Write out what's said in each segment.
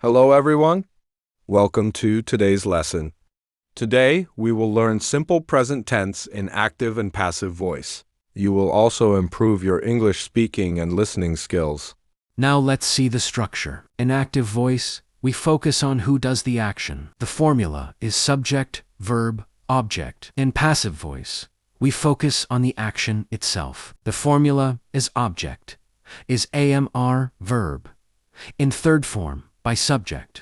Hello, everyone. Welcome to today's lesson. Today, we will learn simple present tense in active and passive voice. You will also improve your English speaking and listening skills. Now let's see the structure. In active voice, we focus on who does the action. The formula is subject, verb, object. In passive voice, we focus on the action itself. The formula is object, is AMR, verb. In third form, by subject.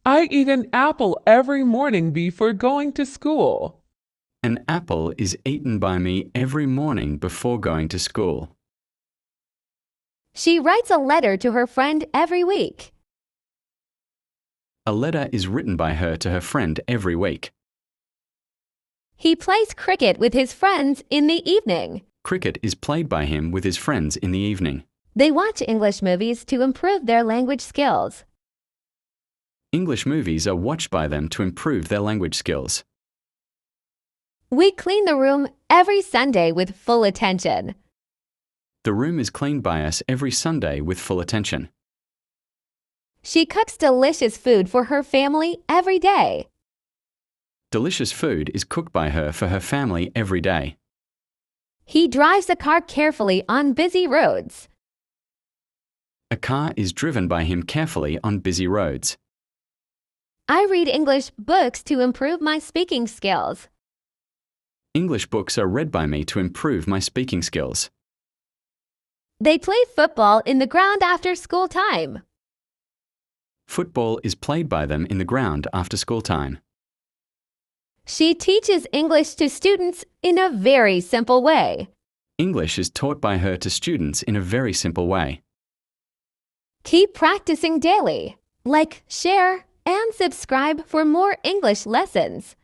I eat an apple every morning before going to school. An apple is eaten by me every morning before going to school. She writes a letter to her friend every week. A letter is written by her to her friend every week. He plays cricket with his friends in the evening. Cricket is played by him with his friends in the evening. They watch English movies to improve their language skills. English movies are watched by them to improve their language skills. We clean the room every Sunday with full attention. The room is cleaned by us every Sunday with full attention. She cooks delicious food for her family every day. Delicious food is cooked by her for her family every day. He drives the car carefully on busy roads. A car is driven by him carefully on busy roads. I read English books to improve my speaking skills. English books are read by me to improve my speaking skills. They play football in the ground after school time. Football is played by them in the ground after school time. She teaches English to students in a very simple way. English is taught by her to students in a very simple way. Keep practicing daily. Like, share, and subscribe for more English lessons.